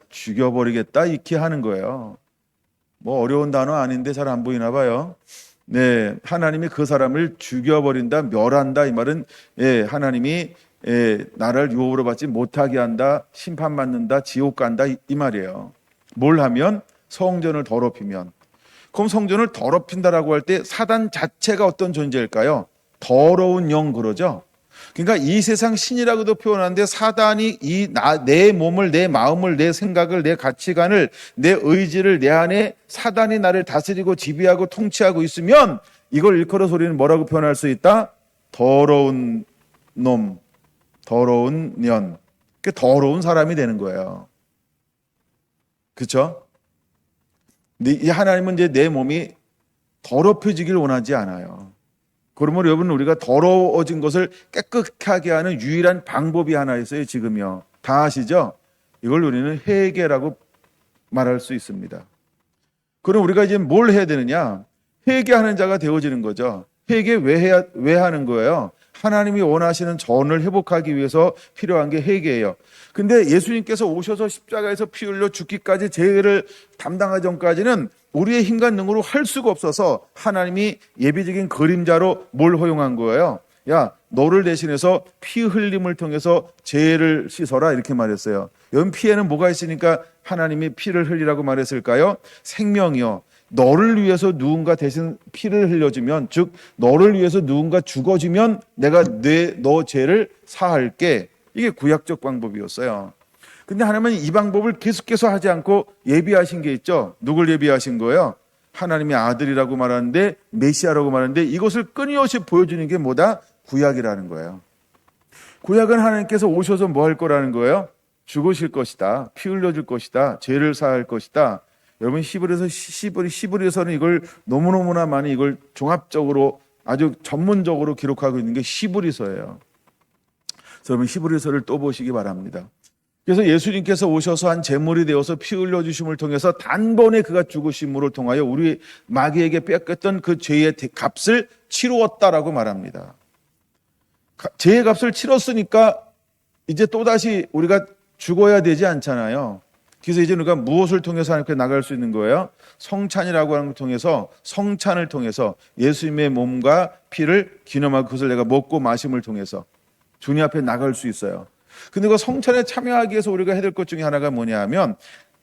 죽여버리겠다 이렇게 하는 거예요. 뭐 어려운 단어 아닌데 잘 안 보이나 봐요. 네, 하나님이 그 사람을 죽여버린다, 멸한다 이 말은 하나님이 나를 유업으로 받지 못하게 한다, 심판받는다, 지옥 간다 이 말이에요. 뭘 하면? 성전을 더럽히면. 그럼 성전을 더럽힌다라고 할 때 사단 자체가 어떤 존재일까요? 더러운 영 그러죠. 그러니까 이 세상 신이라고도 표현하는데 사단이 내 몸을, 내 마음을, 내 생각을, 내 가치관을, 내 의지를 내 안에 사단이 나를 다스리고 지배하고 통치하고 있으면 이걸 일컬어서 우리는 뭐라고 표현할 수 있다? 더러운 놈, 더러운 년, 더러운 사람이 되는 거예요. 그렇죠? 근데 이 하나님은 이제 내 몸이 더럽혀지길 원하지 않아요. 그러면 여러분 우리가 더러워진 것을 깨끗하게 하는 유일한 방법이 하나 있어요. 지금요. 다 아시죠? 이걸 우리는 회개라고 말할 수 있습니다. 그럼 우리가 이제 뭘 해야 되느냐? 회개하는 자가 되어지는 거죠. 회개 왜 하는 거예요? 하나님이 원하시는 전을 회복하기 위해서 필요한 게 회개예요. 근데 예수님께서 오셔서 십자가에서 피 흘려 죽기까지 죄를 담당하기 전까지는 우리의 힘과 능으로 할 수가 없어서 하나님이 예비적인 그림자로 뭘 허용한 거예요? 야, 너를 대신해서 피 흘림을 통해서 죄를 씻어라 이렇게 말했어요. 여기 피에는 뭐가 있으니까 하나님이 피를 흘리라고 말했을까요? 생명이요. 너를 위해서 누군가 대신 피를 흘려주면, 즉 너를 위해서 누군가 죽어주면 내가 너 죄를 사할게. 이게 구약적 방법이었어요. 근데 하나님은 이 방법을 계속해서 하지 않고 예비하신 게 있죠. 누굴 예비하신 거예요? 하나님의 아들이라고 말하는데, 메시아라고 말하는데, 이것을 끊임없이 보여주는 게 뭐다? 구약이라는 거예요. 구약은 하나님께서 오셔서 뭐 할 거라는 거예요? 죽으실 것이다, 피 흘려줄 것이다, 죄를 사할 것이다. 여러분 시브리서는 이걸 너무너무나 많이 이걸 종합적으로 아주 전문적으로 기록하고 있는 게 시브리서예요. 여러분 시브리서를 또 보시기 바랍니다. 그래서 예수님께서 오셔서 한 제물이 되어서 피 흘려주심을 통해서 단번에 그가 죽으심으로 통하여 우리 마귀에게 뺏겼던 그 죄의 값을 치루었다라고 말합니다. 죄의 값을 치렀으니까 이제 또다시 우리가 죽어야 되지 않잖아요. 그래서 이제 우리가 무엇을 통해서 하나님께 나갈 수 있는 거예요? 성찬이라고 하는 걸 통해서, 성찬을 통해서 예수님의 몸과 피를 기념하고 그것을 내가 먹고 마심을 통해서 주님 앞에 나갈 수 있어요. 근데 그 성찬에 참여하기 위해서 우리가 해야 될 것 중에 하나가 뭐냐 하면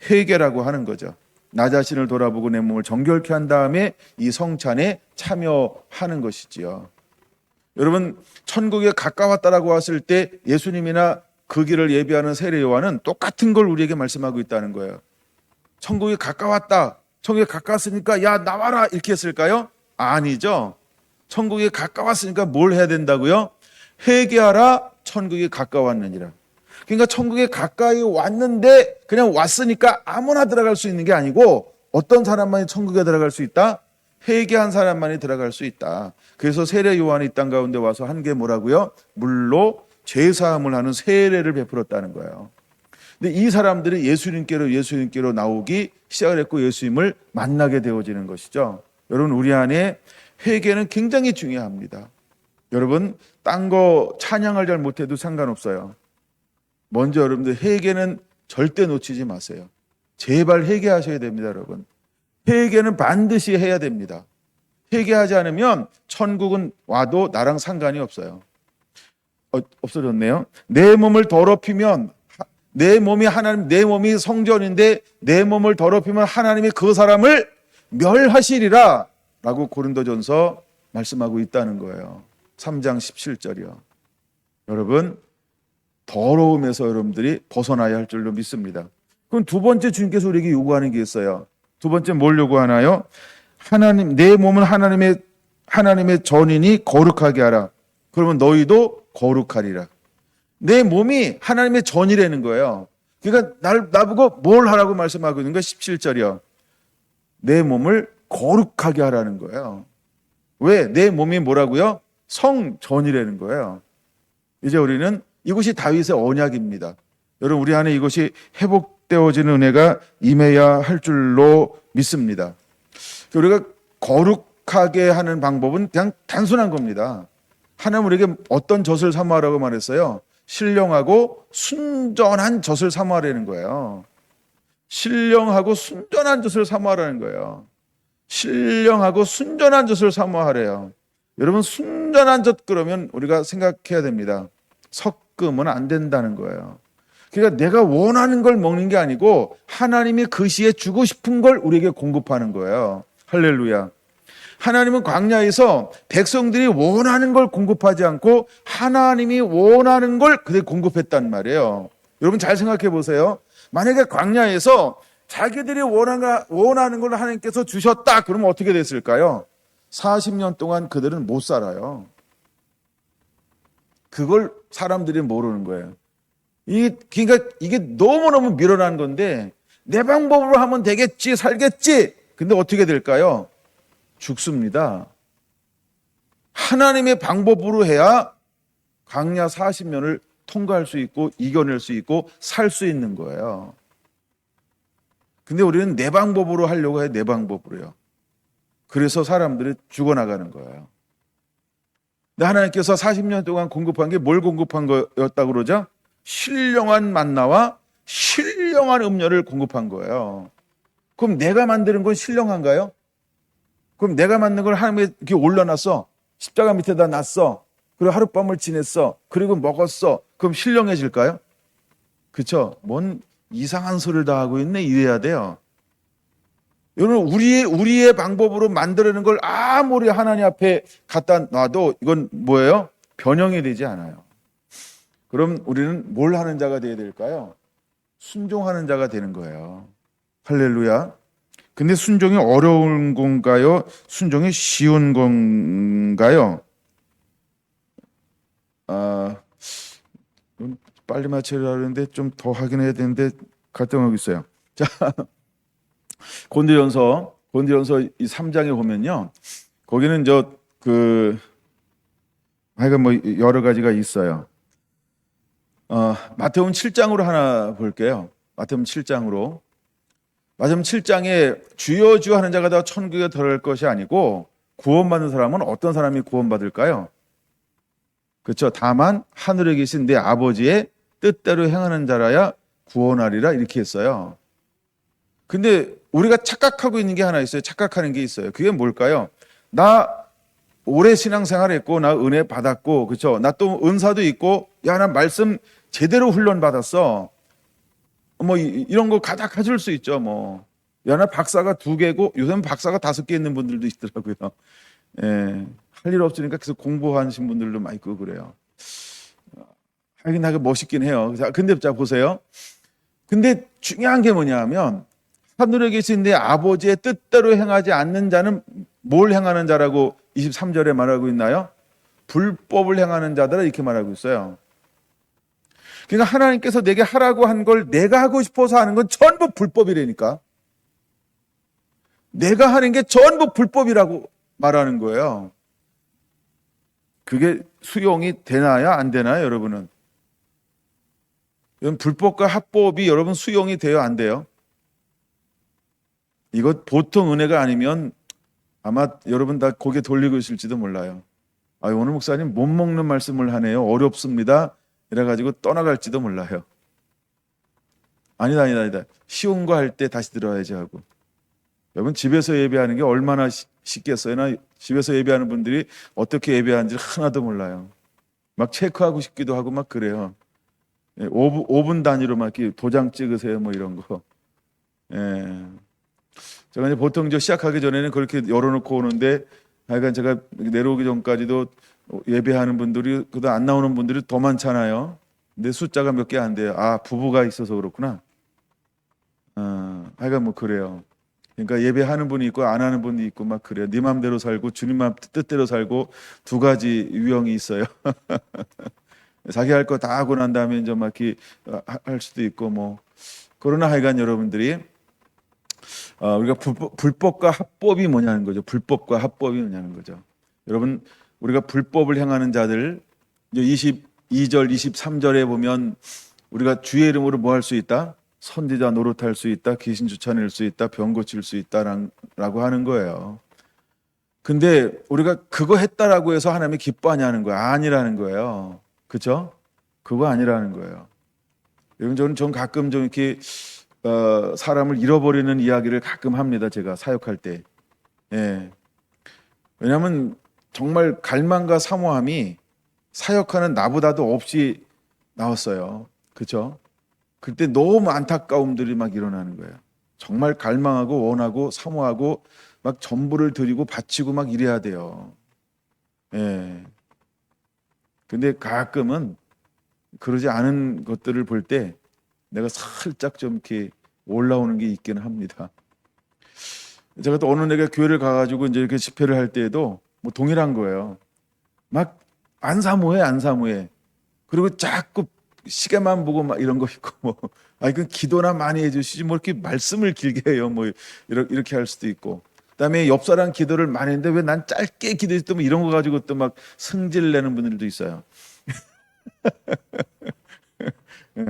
회개라고 하는 거죠. 나 자신을 돌아보고 내 몸을 정결케 한 다음에 이 성찬에 참여하는 것이지요. 여러분 천국에 가까웠다라고 했을 때 예수님이나 그 길을 예비하는 세례 요한은 똑같은 걸 우리에게 말씀하고 있다는 거예요. 천국이 가까웠다. 천국에 가까웠으니까 야 나와라 이렇게 했을까요? 아니죠. 천국에 가까웠으니까 뭘 해야 된다고요? 회개하라 천국이 가까웠느니라. 그러니까 천국에 가까이 왔는데 그냥 왔으니까 아무나 들어갈 수 있는 게 아니고 어떤 사람만이 천국에 들어갈 수 있다? 회개한 사람만이 들어갈 수 있다. 그래서 세례 요한이 이 땅 가운데 와서 한 게 뭐라고요? 물로 죄사함을 하는 세례를 베풀었다는 거예요. 근데 이 사람들이 예수님께로 나오기 시작을 했고 예수님을 만나게 되어지는 것이죠. 여러분 우리 안에 회개는 굉장히 중요합니다. 여러분 딴 거 찬양을 잘 못해도 상관없어요. 먼저 여러분들 회개는 절대 놓치지 마세요. 제발 회개하셔야 됩니다. 여러분 회개는 반드시 해야 됩니다. 회개하지 않으면 천국은 와도 나랑 상관이 없어요. 없어졌네요. 내 몸을 더럽히면 내 몸이 성전인데 내 몸을 더럽히면 하나님이 그 사람을 멸하시리라 라고 고린도전서 말씀하고 있다는 거예요. 3장 17절이요. 여러분, 더러움에서 여러분들이 벗어나야 할 줄로 믿습니다. 그럼 두 번째 주님께서 우리에게 요구하는 게 있어요. 두 번째 뭘 요구하나요? 내 몸은 하나님의 전이니 거룩하게 하라. 그러면 너희도 거룩하리라. 내 몸이 하나님의 전이라는 거예요. 그러니까 나보고 뭘 하라고 말씀하고 있는 거예요. 17절이요. 내 몸을 거룩하게 하라는 거예요. 왜? 내 몸이 뭐라고요? 성전이라는 거예요. 이제 우리는 이것이 다윗의 언약입니다. 여러분, 우리 안에 이것이 회복되어지는 은혜가 임해야 할 줄로 믿습니다. 우리가 거룩하게 하는 방법은 그냥 단순한 겁니다. 하나님 우리에게 어떤 젖을 사모하라고 말했어요? 신령하고 순전한 젖을 사모하라는 거예요. 신령하고 순전한 젖을 사모하라는 거예요. 신령하고 순전한 젖을 사모하래요. 여러분, 순전한 젖 그러면 우리가 생각해야 됩니다. 섞으면 안 된다는 거예요. 그러니까 내가 원하는 걸 먹는 게 아니고 하나님이 그 시에 주고 싶은 걸 우리에게 공급하는 거예요. 할렐루야. 하나님은 광야에서 백성들이 원하는 걸 공급하지 않고 하나님이 원하는 걸 그들이 공급했단 말이에요. 여러분 잘 생각해 보세요. 만약에 광야에서 자기들이 원하는 걸 하나님께서 주셨다 그러면 어떻게 됐을까요? 40년 동안 그들은 못 살아요. 그걸 사람들이 모르는 거예요. 그러니까 이게 너무너무 밀어난 건데 내 방법으로 하면 되겠지, 살겠지. 근데 어떻게 될까요? 죽습니다. 하나님의 방법으로 해야 광야 40년을 통과할 수 있고 이겨낼 수 있고 살 수 있는 거예요. 근데 우리는 내 방법으로 하려고 해요. 내 방법으로요. 그래서 사람들이 죽어나가는 거예요. 근데 하나님께서 40년 동안 공급한 게 뭘 공급한 거였다고 그러죠? 신령한 만나와 신령한 음료를 공급한 거예요. 그럼 내가 만드는 건 신령한가요? 그럼 내가 만든 걸 하나님이 이렇게 올려놨어. 십자가 밑에다 놨어. 그리고 하룻밤을 지냈어. 그리고 먹었어. 그럼 신령해질까요? 그렇죠? 뭔 이상한 소리를 다 하고 있네 이래야 돼요. 여러분 우리의 방법으로 만들어내는 걸 아무리 하나님 앞에 갖다 놔도 이건 뭐예요? 변형이 되지 않아요. 그럼 우리는 뭘 하는 자가 되어야 될까요? 순종하는 자가 되는 거예요. 할렐루야. 근데 순종이 어려운 건가요? 순종이 쉬운 건가요? 빨리 맞추려고 하는데 좀 더 확인해야 되는데 갈등하고 있어요. 자, 고린도전서 이 3장에 보면요. 거기는 하여간 뭐 여러 가지가 있어요. 마태복음 7장으로 하나 볼게요. 마태복음 7장으로. 마태복음 7장에 주여 주여 하는 자가 다 천국에 들어갈 것이 아니고 구원받는 사람은 어떤 사람이 구원받을까요? 그렇죠. 다만 하늘에 계신 내 아버지의 뜻대로 행하는 자라야 구원하리라 이렇게 했어요. 근데 우리가 착각하고 있는 게 하나 있어요. 착각하는 게 있어요. 그게 뭘까요? 나 오래 신앙생활 했고 나 은혜 받았고 그렇죠. 나 또 은사도 있고 야 나 말씀 제대로 훈련 받았어. 뭐 이런 거 다 가질 수 있죠. 뭐 야 나 박사가 2개고 요새는 박사가 5개 있는 분들도 있더라고요. 예, 할 일 없으니까 계속 공부하신 분들도 많이 있고 그래요. 하긴 하게 멋있긴 해요. 근데 자 보세요. 근데 중요한 게 뭐냐면 하늘에 계신 내 아버지의 뜻대로 행하지 않는 자는 뭘 행하는 자라고 23절에 말하고 있나요? 불법을 행하는 자들은 이렇게 말하고 있어요. 그러니까 하나님께서 내게 하라고 한 걸 내가 하고 싶어서 하는 건 전부 불법이라니까. 내가 하는 게 전부 불법이라고 말하는 거예요. 그게 수용이 되나요? 안 되나요? 여러분은? 불법과 합법이 여러분 수용이 돼요? 안 돼요? 이거 보통 은혜가 아니면 아마 여러분 다 고개 돌리고 있을지도 몰라요. 오늘 목사님 못 먹는 말씀을 하네요. 어렵습니다. 이래가지고 떠나갈지도 몰라요. 아니다. 쉬운 거 할 때 다시 들어야지 하고. 여러분 집에서 예배하는 게 얼마나 쉽겠어요? 나 집에서 예배하는 분들이 어떻게 예배하는지 하나도 몰라요. 막 체크하고 싶기도 하고 막 그래요. 5분 단위로 막 이렇게 도장 찍으세요 뭐 이런 거. 예. 제가 이제 보통 시작하기 전에는 그렇게 열어놓고 오는데, 하여간 제가 내려오기 전까지도 예배하는 분들이, 그도 안 나오는 분들이 더 많잖아요. 근데 숫자가 몇 개 안 돼요. 아, 부부가 있어서 그렇구나. 하여간 뭐 그래요. 그러니까 예배하는 분이 있고 안 하는 분이 있고 막 그래요. 네 마음대로 살고 주님 마음 뜻대로 살고 두 가지 유형이 있어요. 자기 할 거 다 하고 난 다음에 이제 막 이렇게 할 수도 있고 뭐. 그러나 하여간 여러분들이 우리가 불법과 합법이 뭐냐는 거죠. 불법과 합법이 뭐냐는 거죠. 여러분, 우리가 불법을 행하는 자들, 이제 22절, 23절에 보면 우리가 주의 이름으로 뭐 할 수 있다? 선지자 노릇할 수 있다, 귀신 쫓아낼 수 있다, 병 고칠 수 있다라고 하는 거예요. 근데 우리가 그거 했다라고 해서 하나님이 기뻐하냐는 거야. 아니라는 거예요. 그렇죠? 그거 아니라는 거예요. 여러분, 저는 가끔 좀 이렇게 사람을 잃어버리는 이야기를 가끔 합니다. 제가 사역할 때. 예. 왜냐하면 정말 갈망과 사모함이 사역하는 나보다도 없이 나왔어요. 그렇죠? 그때 너무 안타까움들이 막 일어나는 거예요. 정말 갈망하고 원하고 사모하고 막 전부를 드리고 바치고 막 이래야 돼요. 예. 근데 가끔은 그러지 않은 것들을 볼 때 내가 살짝 좀 이렇게 올라오는 게 있기는 합니다. 제가 또 어느 내가 교회를 가가지고 이제 이렇게 집회를 할 때에도 뭐 동일한 거예요. 막 안 사모해. 그리고 자꾸 시계만 보고 막 이런 거 있고 뭐, 그 기도나 많이 해주시지 뭐 이렇게 말씀을 길게 해요. 뭐 이렇게 할 수도 있고. 그다음에 옆 사람 기도를 많이 했는데 왜 난 짧게 기도했더 뭐 이런 거 가지고 또 막 승질 내는 분들도 있어요. 예.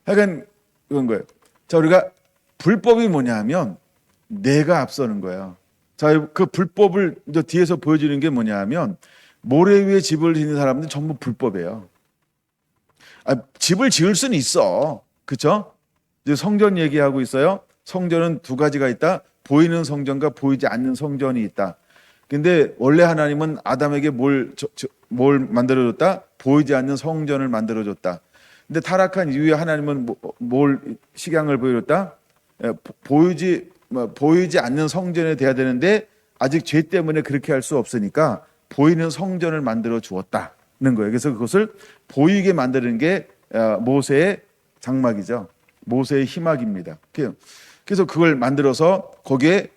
하여간 그런 거예요. 자, 우리가 불법이 뭐냐면 내가 앞서는 거예요. 자, 그 불법을 이제 뒤에서 보여주는 게 뭐냐면 모래 위에 집을 짓는 사람들 전부 불법이에요. 집을 지을 수는 있어. 그렇죠? 이제 성전 얘기하고 있어요. 성전은 두 가지가 있다. 보이는 성전과 보이지 않는 성전이 있다. 근데 원래 하나님은 아담에게 뭘 만들어줬다? 보이지 않는 성전을 만들어줬다. 근데 타락한 이후에 하나님은 뭘 식양을 보여줬다? 보이지 않는 성전에 돼야 되는데 아직 죄 때문에 그렇게 할 수 없으니까 보이는 성전을 만들어 주었다는 거예요. 그래서 그것을 보이게 만드는 게 모세의 장막이죠. 모세의 희막입니다. 그래서 그걸 만들어서 거기에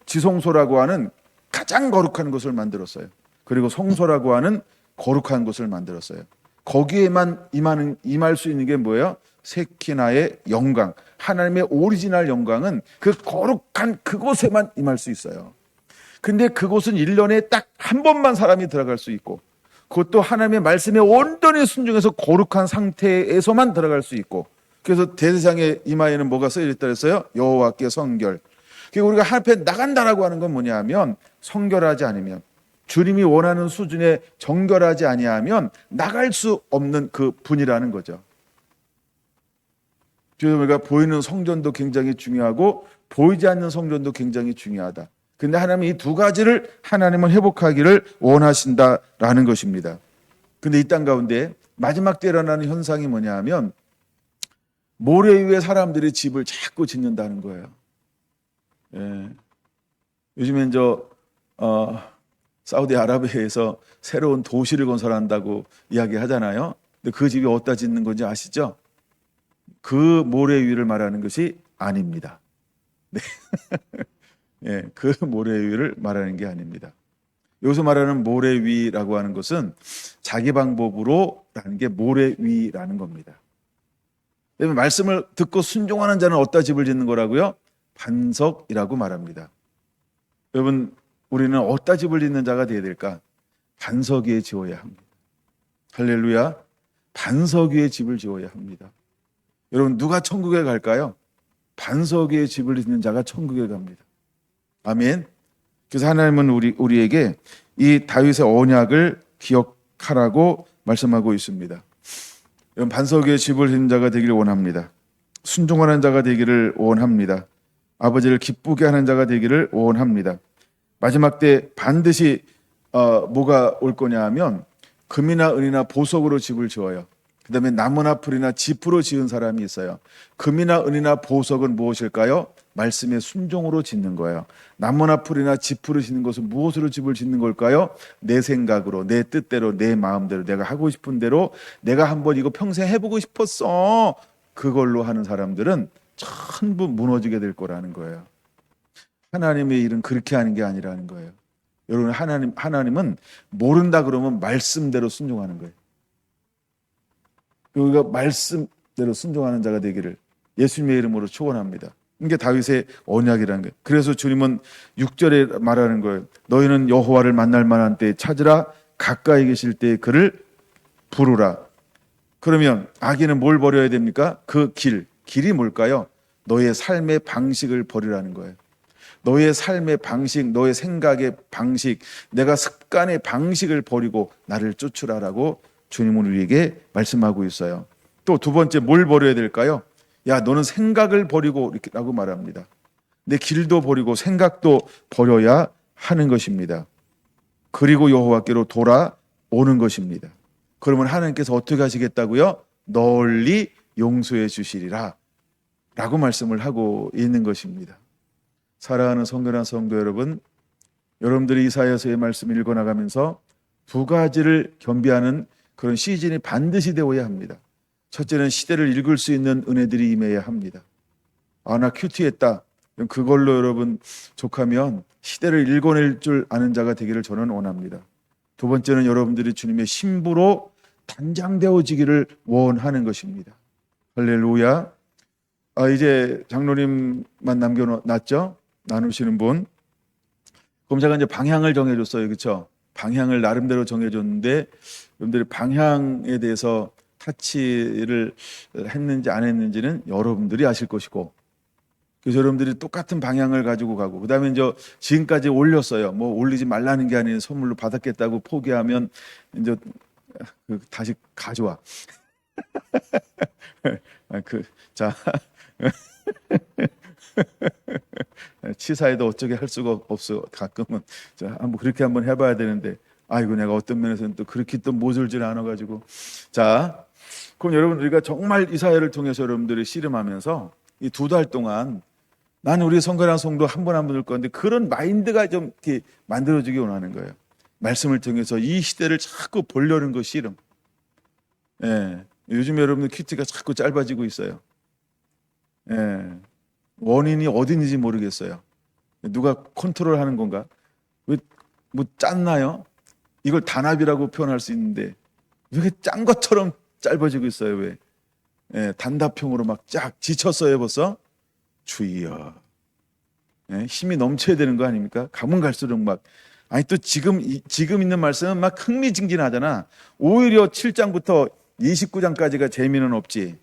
지성소라고 하는 가장 거룩한 곳을 만들었어요. 그리고 성소라고 하는 거룩한 곳을 만들었어요. 거기에만 임할 수 있는 게 뭐예요? 세키나의 영광, 하나님의 오리지널 영광은 그 거룩한 그곳에만 임할 수 있어요. 근데 그곳은 1년에 딱 한 번만 사람이 들어갈 수 있고, 그것도 하나님의 말씀에 온전히 순종해서 거룩한 상태에서만 들어갈 수 있고, 그래서 대제사장의 이마에는 뭐가 써있다 그랬어요? 여호와께 성결. 그리고 우리가 앞에 나간다라고 하는 건 뭐냐면 성결하지 않으면, 주님이 원하는 수준에 정결하지 아니하면 나갈 수 없는 그 분이라는 거죠. 그래서 우리가 보이는 성전도 굉장히 중요하고 보이지 않는 성전도 굉장히 중요하다. 근데 하나님은 이 두 가지를 하나님은 회복하기를 원하신다라는 것입니다. 근데 이 땅 가운데 마지막 때 일어나는 현상이 뭐냐 하면 모래 위에 사람들이 집을 자꾸 짓는다는 거예요. 예. 요즘엔 사우디아라비아에서 새로운 도시를 건설한다고 이야기하잖아요. 근데 그 집이 어디다 짓는 건지 아시죠? 그 모래 위를 말하는 것이 아닙니다. 네. 예, 그 모래 위를 말하는 게 아닙니다. 여기서 말하는 모래 위라고 하는 것은 자기 방법으로라는 게 모래 위라는 겁니다. 말씀을 듣고 순종하는 자는 어디다 집을 짓는 거라고요? 반석이라고 말합니다. 여러분, 우리는 어디다 집을 짓는 자가 되어야 될까? 반석 위에 지어야 합니다. 할렐루야. 반석 위에 집을 지어야 합니다. 여러분, 누가 천국에 갈까요? 반석 위에 집을 짓는 자가 천국에 갑니다. 아멘. 그래서 하나님은 우리에게 이 다윗의 언약을 기억하라고 말씀하고 있습니다. 여러분, 반석 위에 집을 짓는 자가 되기를 원합니다. 순종하는 자가 되기를 원합니다. 아버지를 기쁘게 하는 자가 되기를 원합니다. 마지막 때 반드시 뭐가 올 거냐 하면 금이나 은이나 보석으로 집을 지어요. 그 다음에 나무나 풀이나 지프로 지은 사람이 있어요. 금이나 은이나 보석은 무엇일까요? 말씀의 순종으로 짓는 거예요. 나무나 풀이나 지프로 짓는 것은 무엇으로 집을 짓는 걸까요? 내 생각으로, 내 뜻대로, 내 마음대로, 내가 하고 싶은 대로, 내가 한번 이거 평생 해보고 싶었어, 그걸로 하는 사람들은 전부 무너지게 될 거라는 거예요. 하나님의 일은 그렇게 하는 게 아니라는 거예요. 여러분, 하나님은 모른다 그러면 말씀대로 순종하는 거예요. 우리가 말씀대로 순종하는 자가 되기를 예수님의 이름으로 축원합니다. 이게 다윗의 언약이라는 거예요. 그래서 주님은 6절에 말하는 거예요. 너희는 여호와를 만날 만한 때에 찾으라, 가까이 계실 때에 그를 부르라. 그러면 악인은 뭘 버려야 됩니까? 그 길이 뭘까요? 너의 삶의 방식을 버리라는 거예요. 너의 삶의 방식, 너의 생각의 방식, 내가 습관의 방식을 버리고 나를 쫓으라라고 주님은 우리에게 말씀하고 있어요. 또 두 번째 뭘 버려야 될까요? 야, 너는 생각을 버리고 이렇게라고 말합니다. 내 길도 버리고 생각도 버려야 하는 것입니다. 그리고 여호와께로 돌아오는 것입니다. 그러면 하나님께서 어떻게 하시겠다고요? 널리 용서해 주시리라 라고 말씀을 하고 있는 것입니다. 사랑하는 성도나 성도 여러분, 여러분들이 이사야서의 말씀을 읽어나가면서 두 가지를 겸비하는 그런 시즌이 반드시 되어야 합니다. 첫째는 시대를 읽을 수 있는 은혜들이 임해야 합니다. 나 큐티했다. 그걸로 여러분 족하면 시대를 읽어낼 줄 아는 자가 되기를 저는 원합니다. 두 번째는 여러분들이 주님의 신부로 단장되어지기를 원하는 것입니다. 할렐루야. 이제 장로님만 남겨놨죠? 나누시는 분. 그럼 제가 이제 방향을 정해줬어요. 그렇죠? 방향을 나름대로 정해줬는데 여러분들이 방향에 대해서 타치를 했는지 안 했는지는 여러분들이 아실 것이고, 그래서 여러분들이 똑같은 방향을 가지고 가고, 그 다음에 이제 지금까지 올렸어요. 뭐 올리지 말라는 게 아닌 선물로 받았겠다고 포기하면 이제 다시 가져와. 자, 치사해도 어쩌게 할 수가 없어. 가끔은 한번 그렇게 한번 해봐야 되는데, 아이고 내가 어떤 면에서는 또 그렇게 또 모질질 않아가지고. 자, 그럼 여러분 우리가 정말 이사야를 통해서 여러분들이 씨름하면서 이 2달 동안 나는 우리 성결한 성도 한 분 한 분을 건데 그런 마인드가 좀 이렇게 만들어지기 원하는 거예요. 말씀을 통해서 이 시대를 자꾸 보려는 거 씨름. 예, 요즘 여러분들 큐티가 자꾸 짧아지고 있어요. 예, 원인이 어딘지 모르겠어요. 누가 컨트롤하는 건가? 왜 뭐 짰나요? 이걸 단합이라고 표현할 수 있는데 왜 이렇게 짠 것처럼 짧아지고 있어요? 왜? 예, 단답형으로 막 쫙 지쳤어요 벌써? 주의여. 예, 힘이 넘쳐야 되는 거 아닙니까? 가면 갈수록 막 아니 또 지금 있는 말씀은 막 흥미진진하잖아. 오히려 7장부터 29장까지가 재미는 없지.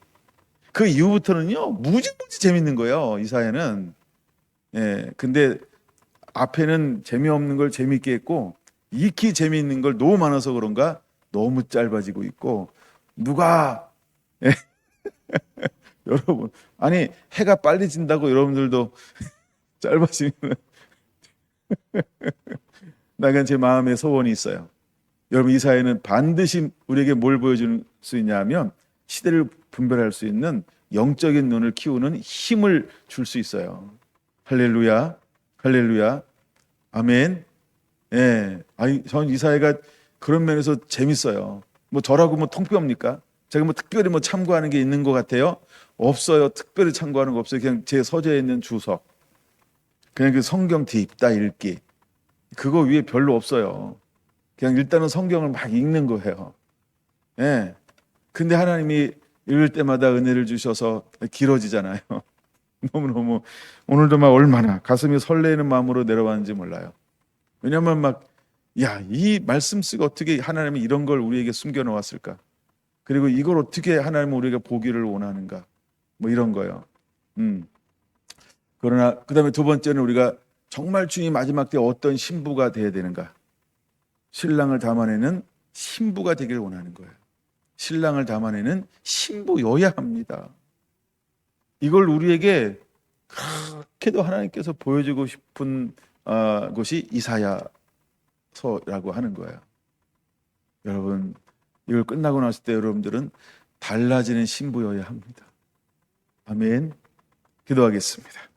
그 이후부터는요 무지무지 재밌는 거예요. 이사야는. 예, 근데 앞에는 재미없는 걸 재밌게 했고 익히 재미있는 걸 너무 많아서 그런가 너무 짧아지고 있고 누가 예. 여러분 아니 해가 빨리 진다고 여러분들도 짧아지면 나간 제 마음의 소원이 있어요. 여러분 이사야는 반드시 우리에게 뭘 보여줄 수 있냐면 시대를 분별할 수 있는 영적인 눈을 키우는 힘을 줄 수 있어요. 할렐루야, 할렐루야, 아멘. 예, 전 이사야가 그런 면에서 재밌어요. 뭐 저라고 뭐 통뼈입니까? 제가 뭐 특별히 뭐 참고하는 게 있는 것 같아요? 없어요. 특별히 참고하는 거 없어요. 그냥 제 서재에 있는 주석, 그냥 그 성경 뒷다 읽기, 그거 위에 별로 없어요. 그냥 일단은 성경을 막 읽는 거예요. 예. 근데 하나님이 읽을 때마다 은혜를 주셔서 길어지잖아요. 너무너무 오늘도 막 얼마나 가슴이 설레는 마음으로 내려왔는지 몰라요. 왜냐하면 막 이 말씀 쓰고 어떻게 하나님이 이런 걸 우리에게 숨겨놓았을까? 그리고 이걸 어떻게 하나님은 우리가 보기를 원하는가? 뭐 이런 거요. 그러나 그 다음에 두 번째는 우리가 정말 주님 마지막 때 어떤 신부가 돼야 되는가? 신랑을 담아내는 신부가 되기를 원하는 거예요. 신랑을 담아내는 신부여야 합니다. 이걸 우리에게 그렇게도 하나님께서 보여주고 싶은 곳이 이사야서라고 하는 거예요. 여러분, 이걸 끝나고 났을 때 여러분들은 달라지는 신부여야 합니다. 아멘. 기도하겠습니다.